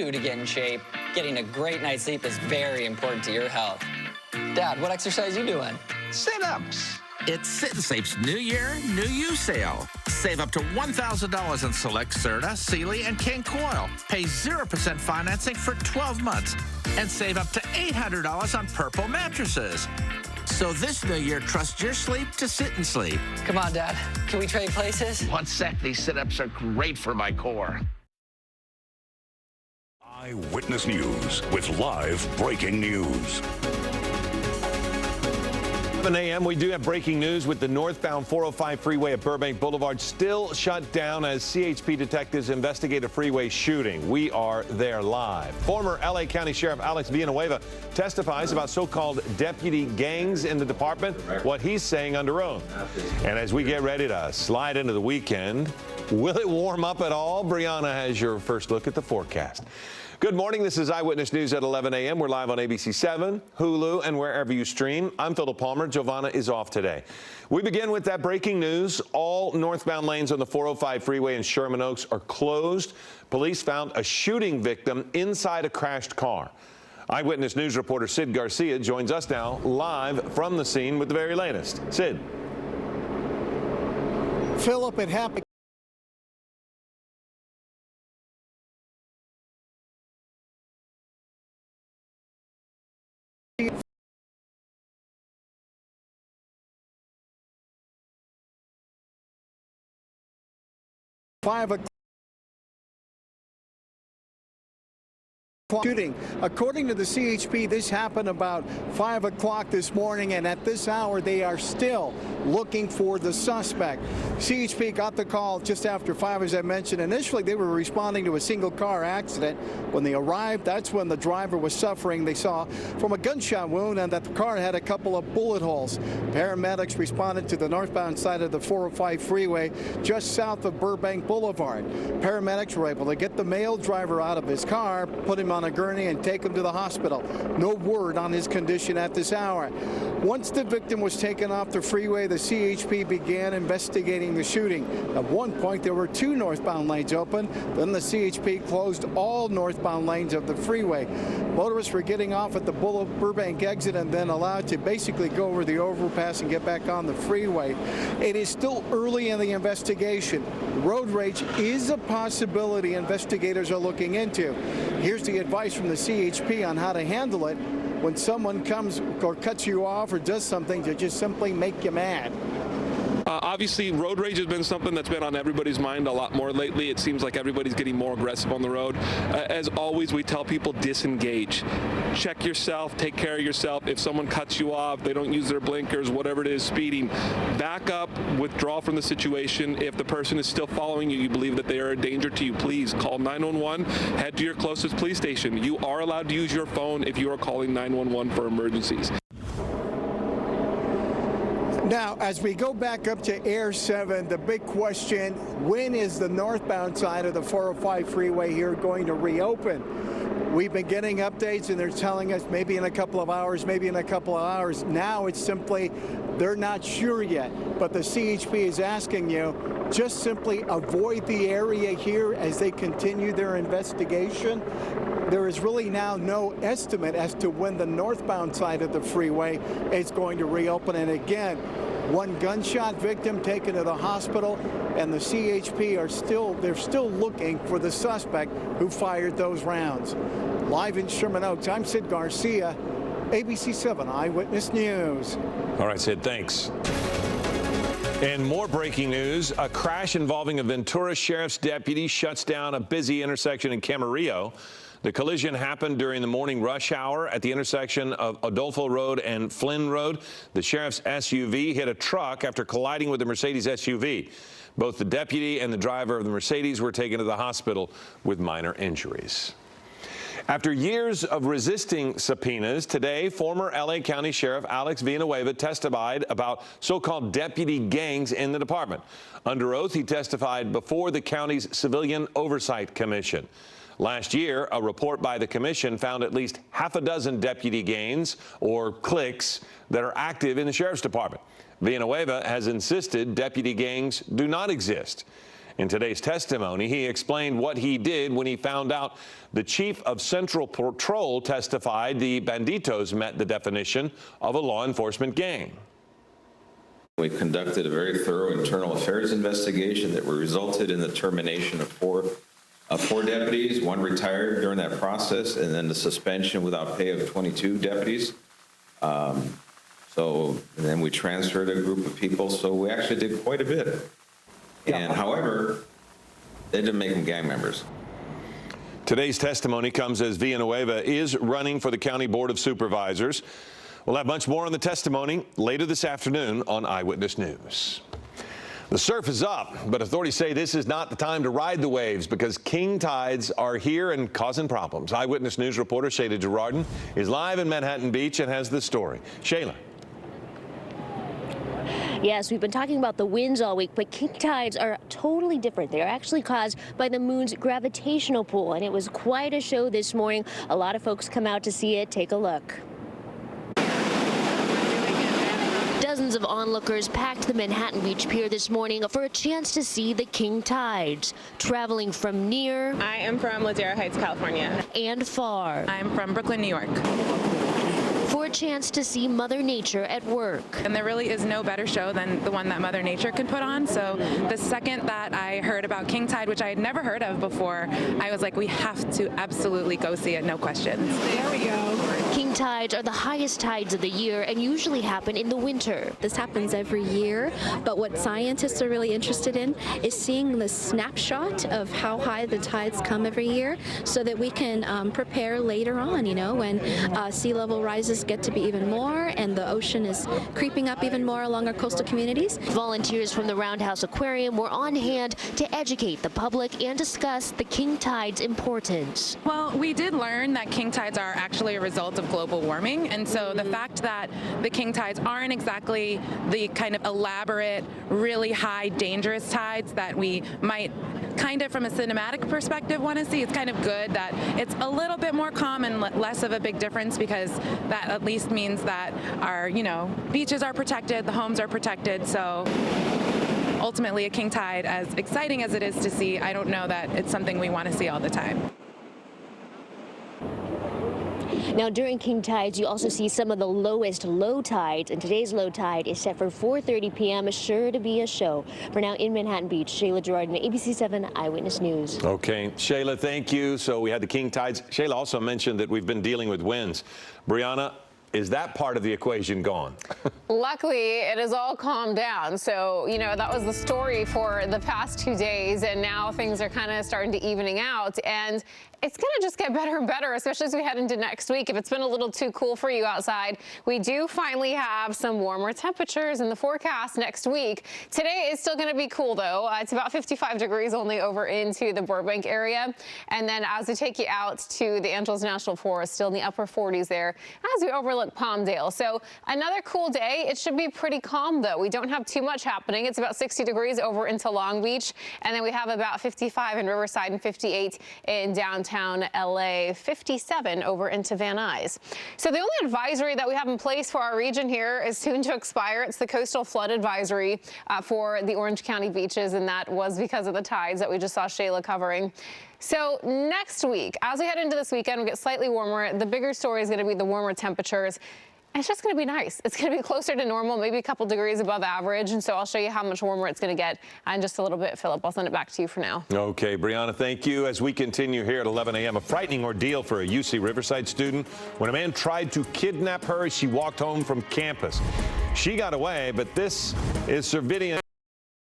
To get in shape, getting a great night's sleep is very important to your health. Dad, what exercise are you doing? Sit-ups. It's Sit 'n Safe's New Year, New You sale. Save up to $1,000 on select Serta, Sealy, and King Coil. Pay 0% financing for 12 months. And save up to $800 on Purple mattresses. So this New Year, trust your sleep to Sit 'n Sleep. Come on, Dad. Can we trade places? One sec, these sit-ups are great for my core. Eyewitness News with live breaking news. 7 a.m. We do have breaking news with the northbound 405 freeway at Burbank Boulevard still shut down as CHP detectives investigate a freeway shooting. We are there live. Former L.A. County Sheriff Alex Villanueva testifies about so-called deputy gangs in the department, what he's saying under oath. And as we get ready to slide into the weekend, will it warm up at all? Brianna has your first look at the forecast. Good morning. This is Eyewitness News at 11 a.m. We're live on ABC 7, Hulu, and wherever you stream. I'm Philip Palmer. Giovanna is off today. We begin with that breaking news. All northbound lanes on the 405 freeway in Sherman Oaks are closed. Police found a shooting victim inside a crashed car. Eyewitness News reporter Sid Garcia joins us now live from the scene with the very latest. Sid. Philip, it happened. 5 o'clock. Shooting. According to the CHP, this happened about 5 o'clock this morning, and at this hour they are still looking for the suspect. CHP got the call just after 5, as I mentioned. Initially, they were responding to a single car accident. When they arrived, that's when the driver was suffering. They saw from a gunshot wound and that the car had a couple of bullet holes. Paramedics responded to the northbound side of the 405 freeway just south of Burbank Boulevard. Paramedics were able to get the male driver out of his car, put him on a gurney, and take him to the hospital. No word on his condition at this hour. Once the victim was taken off the freeway, the CHP began investigating the shooting. At one point, there were 2 northbound lanes open. Then the CHP closed all northbound lanes of the freeway. Motorists were getting off at the Burbank exit and then allowed to basically go over the overpass and get back on the freeway. It is still early in the investigation. Road rage is a possibility investigators are looking into. Here's the advice from the CHP on how to handle it when someone comes or cuts you off or does something to just simply make you mad. Obviously, road rage has been something that's been on everybody's mind a lot more lately. It seems like everybody's getting more aggressive on the road. As always, we tell people disengage. Check yourself, take care of yourself. If someone cuts you off, they don't use their blinkers, whatever it is, speeding, back up, withdraw from the situation. If the person is still following you, you believe that they are a danger to you, please call 911, head to your closest police station. You are allowed to use your phone if you are calling 911 for emergencies. Now, as we go back up to Air 7, the big question, when is the northbound side of the 405 freeway here going to reopen? We've been getting updates, and they're telling us maybe in a couple of hours, maybe in a couple of hours. Now it's simply they're not sure yet, but the CHP is asking you just simply avoid the area here as they continue their investigation. There is really now no estimate as to when the northbound side of the freeway is going to reopen. And again, one gunshot victim taken to the hospital, and the CHP are still looking for the suspect who fired those rounds. Live in Sherman Oaks, I'm Sid Garcia, ABC 7 Eyewitness News. All right, Sid, thanks. And more breaking news. A crash involving a Ventura Sheriff's deputy shuts down a busy intersection in Camarillo. The collision happened during the morning rush hour at the intersection of Adolfo Road and Flynn Road. The sheriff's SUV hit a truck after colliding with the Mercedes SUV. Both the deputy and the driver of the Mercedes were taken to the hospital with minor injuries. After years of resisting subpoenas, today, former L.A. County Sheriff Alex Villanueva testified about so-called deputy gangs in the department. Under oath, he testified before the county's Civilian Oversight Commission. Last year, a report by the commission found at least half a dozen deputy gangs, or cliques, that are active in the sheriff's department. Villanueva has insisted deputy gangs do not exist. In today's testimony, he explained what he did when he found out the chief of Central Patrol testified the Banditos met the definition of a law enforcement gang. We conducted a very thorough internal affairs investigation that resulted in the termination of four deputies. One retired during that process, and then the suspension without pay of 22 deputies. And then we transferred a group of people, so we actually did quite a bit. And however, they didn't make them gang members. Today's testimony comes as Villanueva is running for the County Board of Supervisors. We'll have much more on the testimony later this afternoon on Eyewitness News. The surf is up, but authorities say this is not the time to ride the waves because king tides are here and causing problems. Eyewitness News reporter Shayla Girardin is live in Manhattan Beach and has the story. Shayla. Yes, we've been talking about the winds all week, but king tides are totally different. They are actually caused by the moon's gravitational pull, and it was quite a show this morning. A lot of folks come out to see it. Take a look. Dozens of onlookers packed the Manhattan Beach Pier this morning for a chance to see the king tides, traveling from near. I am from Ladera Heights, California. And far. I'm from Brooklyn, New York. For a chance to see Mother Nature at work. And there really is no better show than the one that Mother Nature could put on. So the second that I heard about king tide, which I had never heard of before, I was like, we have to absolutely go see it, no questions. There we go. King tides are the highest tides of the year and usually happen in the winter. This happens every year, but what scientists are really interested in is seeing the snapshot of how high the tides come every year so that we can prepare later on, you know, when sea level rises get to be even more and the ocean is creeping up even more along our coastal communities. Volunteers from the Roundhouse Aquarium were on hand to educate the public and discuss the king tide's importance. Well, we did learn that king tides are actually a result of global warming, and so the fact that the king tides aren't exactly the kind of elaborate, really high, dangerous tides that we might kind of from a cinematic perspective want to see, it's kind of good that it's a little bit more calm and less of a big difference, because that at least means that our, you know, beaches are protected, the homes are protected. So ultimately a king tide, as exciting as it is to see, I don't know that it's something we want to see all the time. Now, during king tides, you also see some of the lowest low tides, and today's low tide is set for 4:30 p.m. Sure to be a show. For now, in Manhattan Beach, Shayla Girardin, ABC 7 Eyewitness News. Okay, Shayla, thank you. So we had the king tides. Shayla also mentioned that we've been dealing with winds. Brianna, is that part of the equation gone? Luckily, it has all calmed down. So, you know, that was the story for the past 2 days, and now things are kind of starting to evening out. And it's going to just get better and better, especially as we head into next week. If it's been a little too cool for you outside, we do finally have some warmer temperatures in the forecast next week. Today is still going to be cool, though. It's about 55 degrees only over into the Burbank area. And then as we take you out to the Angeles National Forest, still in the upper 40s there as we overlook Palmdale. So another cool day. It should be pretty calm, though. We don't have too much happening. It's about 60 degrees over into Long Beach. And then we have about 55 in Riverside and 58 in downtown LA, 57 over into Van Nuys. So the only advisory that we have in place for our region here is soon to expire. It's the coastal flood advisory for the Orange County beaches, and that was because of the tides that we just saw Shayla covering. So next week, as we head into this weekend, we get slightly warmer. The bigger story is going to be the warmer temperatures. It's just going to be nice. It's going to be closer to normal, maybe a couple degrees above average. And so I'll show you how much warmer it's going to get in just a little bit. Philip, I'll send it back to you for now. Okay, Brianna, thank you. As we continue here at 11 a.m., a frightening ordeal for a UC Riverside student. When a man tried to kidnap her, she walked home from campus. She got away, but this is surveillance.